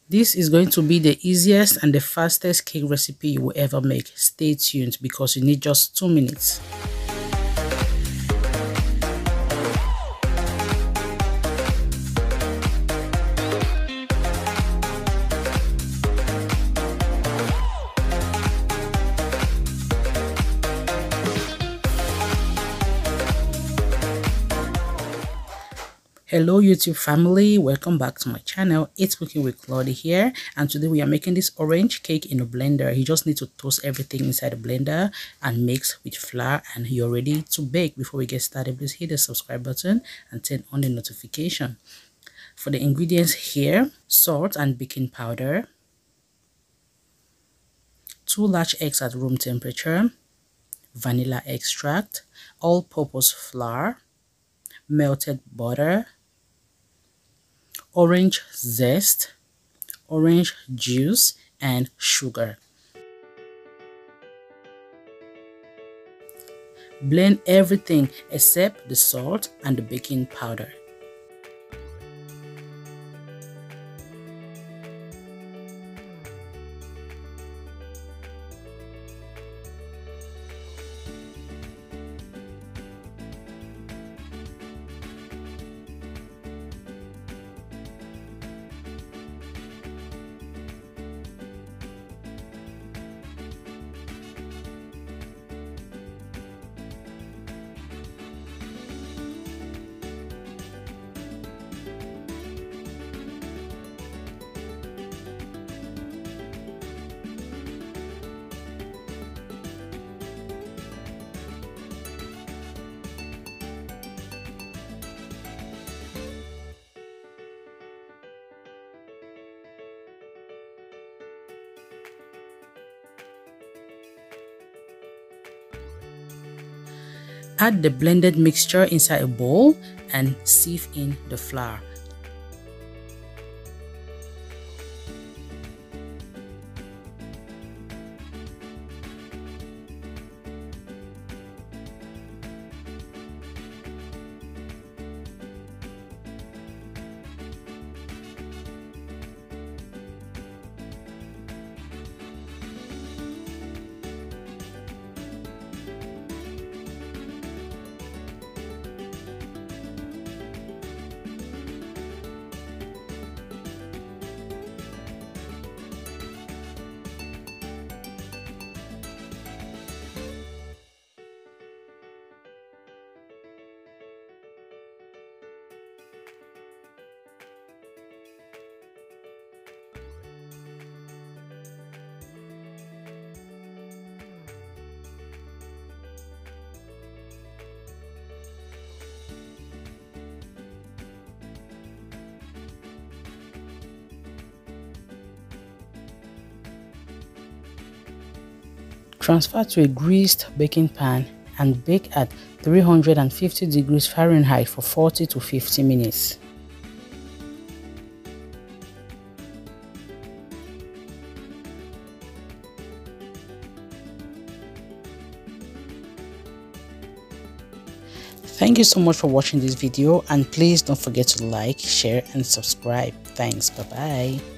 This is going to be the easiest and the fastest cake recipe you will ever make. Stay tuned because you need just 2 minutes. Hello YouTube family, welcome back to my channel. It's Cooking with Claudia here, and today we are making this orange cake in a blender. You just need to toast everything inside the blender and mix with flour, and you're ready to bake. Before we get started, please hit the subscribe button and turn on the notification. For the ingredients here: salt and baking powder, 2 large eggs at room temperature, vanilla extract, all-purpose flour, melted butter, orange zest, orange juice, and sugar. Blend everything except the salt and the baking powder. Add the blended mixture inside a bowl and sieve in the flour. Transfer to a greased baking pan and bake at 350 degrees Fahrenheit for 40 to 50 minutes. Thank you so much for watching this video, and please don't forget to like, share and subscribe. Thanks. Bye bye.